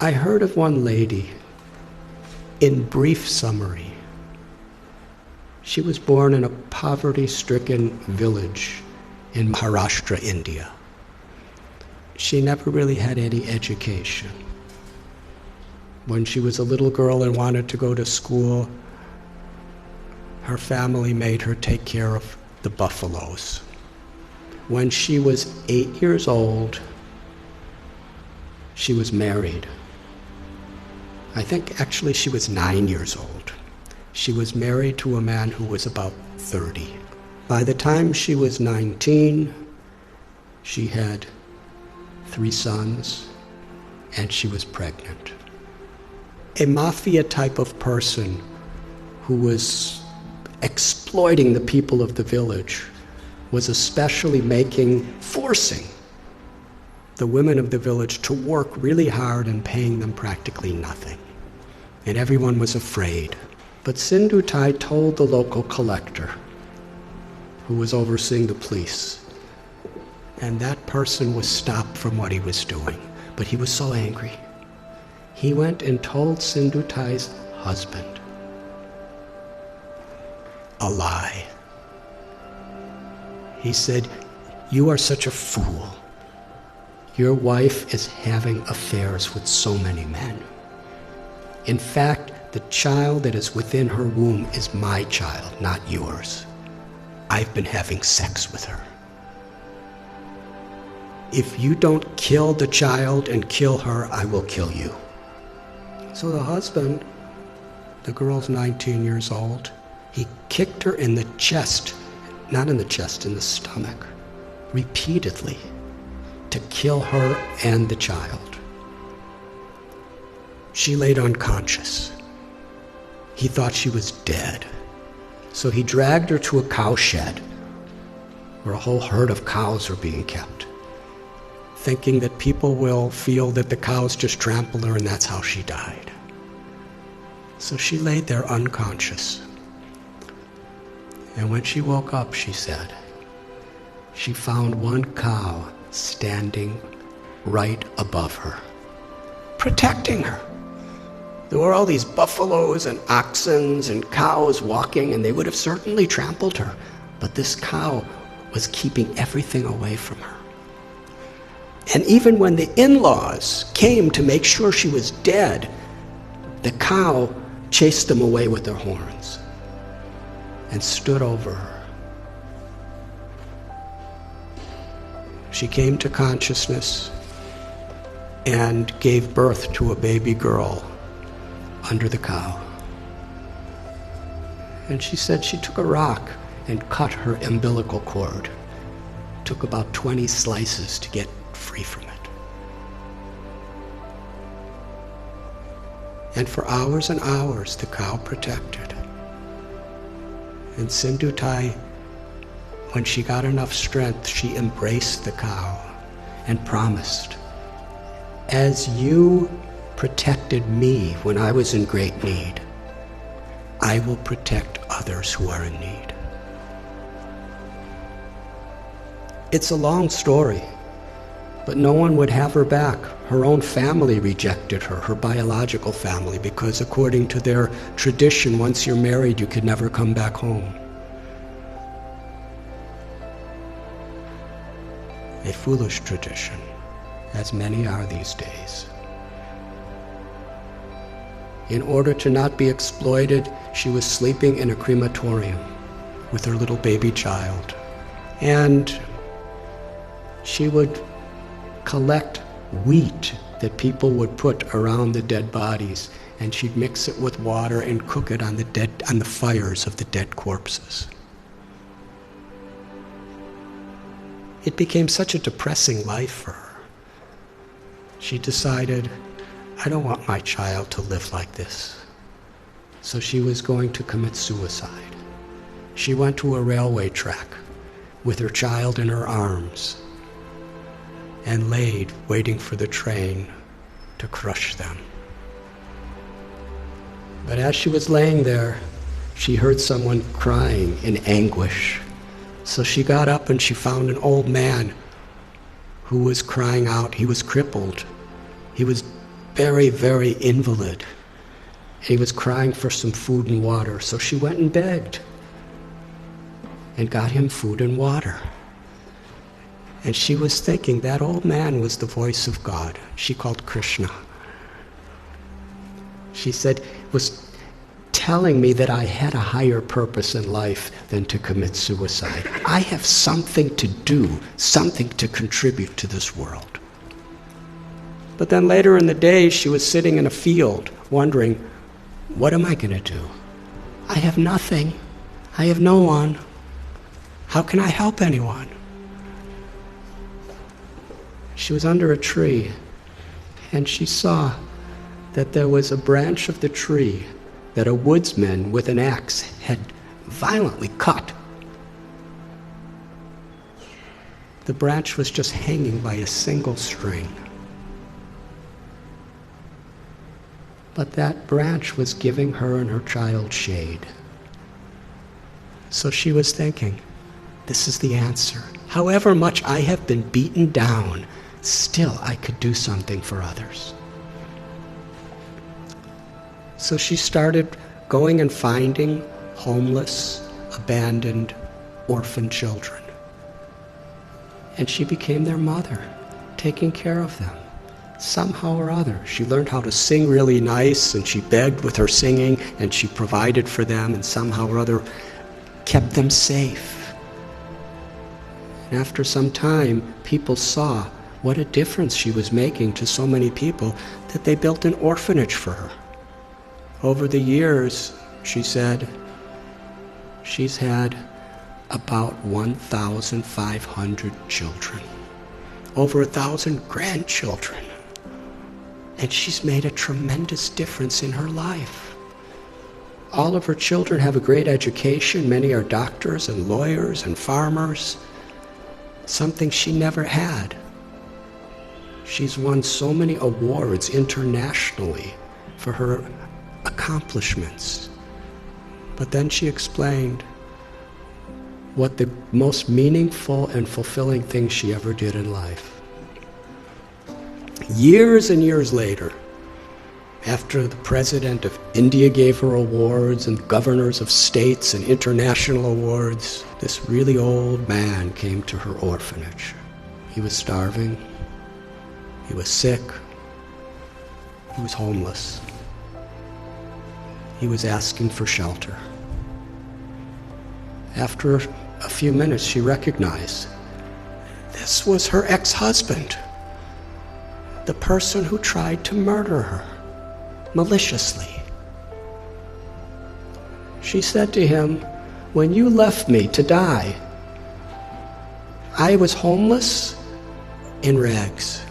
I heard of one lady, in brief summary. She was born in a poverty-stricken village in Maharashtra, India. She never really had any education. When she was a little girl and wanted to go to school, her family made her take care of the buffaloes. When she was 8 years old, she was married. I think actually she was 9 years old. She was married to a man who was about 30. By the time she was 19, she had 3 sons, and she was pregnant. A mafia type of person who was exploiting the people of the village was especially forcing the women of the village to work really hard and paying them practically nothing. And everyone was afraid. But Sindhutai told the local collector, who was overseeing the police, and that person was stopped from what he was doing. But he was so angry. He went and told Sindhutai's husband a lie. He said, "You are such a fool. Your wife is having affairs with so many men. In fact, the child that is within her womb is my child, not yours. I've been having sex with her. If you don't kill the child and kill her, I will kill you." So the husband, the girl's 19 years old, he kicked her in the chest, not in the chest, in the stomach, repeatedly, to kill her and the child. She laid unconscious. He thought she was dead. So he dragged her to a cow shed where a whole herd of cows are being kept, thinking that people will feel that the cows just trampled her and that's how she died. So she laid there unconscious. And when she woke up, she said, she found one cow standing right above her, protecting her. There were all these buffaloes and oxen and cows walking, and they would have certainly trampled her. But this cow was keeping everything away from her. And even when the in-laws came to make sure she was dead, the cow chased them away with their horns and stood over her. She came to consciousness and gave birth to a baby girl under the cow. And she said she took a rock and cut her umbilical cord. Took about 20 slices to get free from it. And for hours and hours, the cow protected. And Sindhutai, when she got enough strength, she embraced the cow and promised, "As you protected me when I was in great need, I will protect others who are in need." It's a long story, but no one would have her back. Her own family rejected her, her biological family, because according to their tradition, once you're married, you could never come back home. A foolish tradition, as many are these days. In order to not be exploited, she was sleeping in a crematorium with her little baby child. And she would collect wheat that people would put around the dead bodies, and she'd mix it with water and cook it on the fires of the dead corpses. It became such a depressing life for her. She decided, I don't want my child to live like this. So she was going to commit suicide. She went to a railway track with her child in her arms and laid waiting for the train to crush them. But as she was laying there, she heard someone crying in anguish. So she got up and she found an old man who was crying out. He was crippled. He was very, very invalid. He was crying for some food and water, so she went and begged and got him food and water. And she was thinking that old man was the voice of God. She called Krishna. She said, was telling me that I had a higher purpose in life than to commit suicide. I have something to do, something to contribute to this world. But then later in the day, she was sitting in a field wondering, what am I going to do? I have nothing. I have no one. How can I help anyone? She was under a tree, and she saw that there was a branch of the tree that a woodsman with an axe had violently cut. The branch was just hanging by a single string. But that branch was giving her and her child shade. So she was thinking, this is the answer. However much I have been beaten down, still I could do something for others. So she started going and finding homeless, abandoned, orphan children. And she became their mother, taking care of them. Somehow or other, she learned how to sing really nice, and she begged with her singing, and she provided for them, and somehow or other kept them safe. And after some time, people saw what a difference she was making to so many people that they built an orphanage for her. Over the years, she said, she's had about 1,500 children, over 1,000 grandchildren. And she's made a tremendous difference in her life. All of her children have a great education. Many are doctors and lawyers and farmers, something she never had. She's won so many awards internationally for her accomplishments. But then she explained what the most meaningful and fulfilling thing she ever did in life. Years and years later, after the president of India gave her awards and governors of states and international awards, this really old man came to her orphanage. He was starving. He was sick. He was homeless. He was asking for shelter. After a few minutes, she recognized this was her ex-husband, the person who tried to murder her maliciously. She said to him, when you left me to die, I was homeless in rags.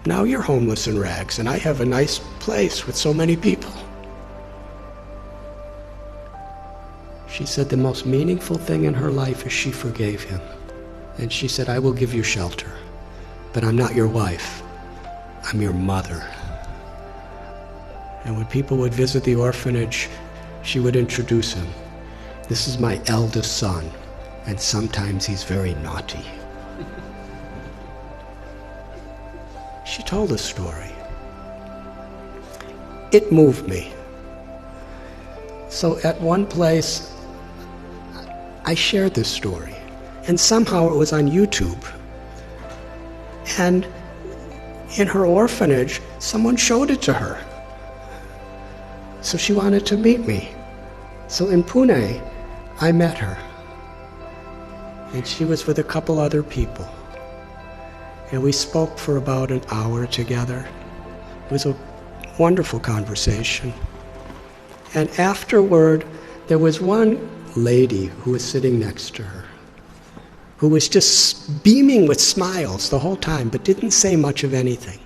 Now you're homeless in rags, and I have a nice place with so many people. She said the most meaningful thing in her life is she forgave him. And she said, I will give you shelter, but I'm not your wife. I'm your mother. And when people would visit the orphanage, she would introduce him. This is my eldest son, and sometimes he's very naughty. She told a story. It moved me. So at one place, I shared this story, and somehow it was on YouTube. And in her orphanage, someone showed it to her. So she wanted to meet me. So in Pune, I met her. And she was with a couple other people. And we spoke for about an hour together. It was a wonderful conversation. And afterward, there was one lady who was sitting next to her, who was just beaming with smiles the whole time, but didn't say much of anything.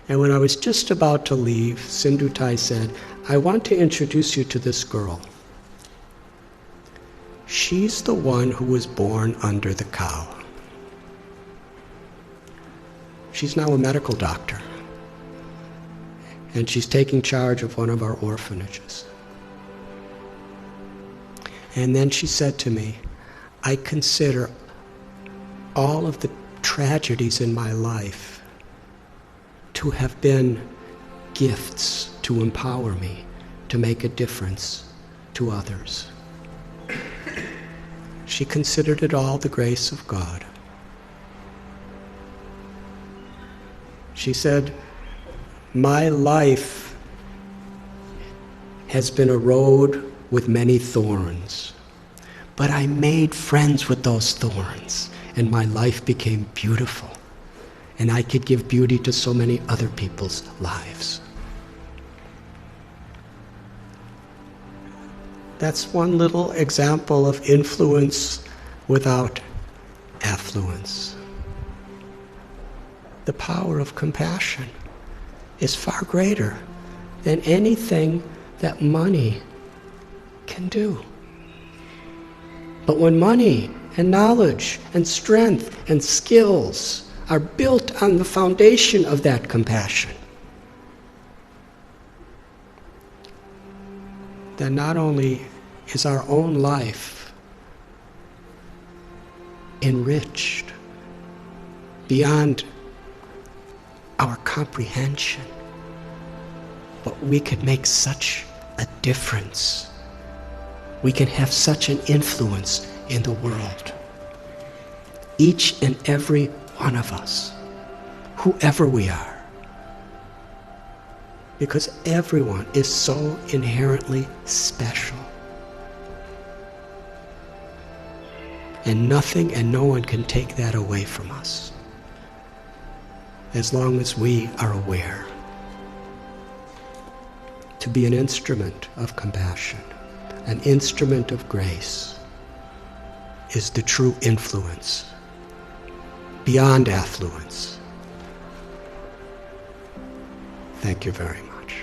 And when I was just about to leave, Sindhutai said, I want to introduce you to this girl. She's the one who was born under the cow. She's now a medical doctor, and she's taking charge of one of our orphanages. And then she said to me, I consider all of the tragedies in my life to have been gifts to empower me to make a difference to others. She considered it all the grace of God. She said, "My life has been a road with many thorns, but I made friends with those thorns, and my life became beautiful, and I could give beauty to so many other people's lives." That's one little example of influence without affluence. The power of compassion is far greater than anything that money can do. But when money and knowledge and strength and skills are built on the foundation of that compassion, then not only is our own life enriched beyond our comprehension, but we could make such a difference. We can have such an influence in the world. Each and every one of us, whoever we are. Because everyone is so inherently special. And nothing and no one can take that away from us, as long as we are aware. To be an instrument of compassion, an instrument of grace, is the true influence, beyond affluence. Thank you very much.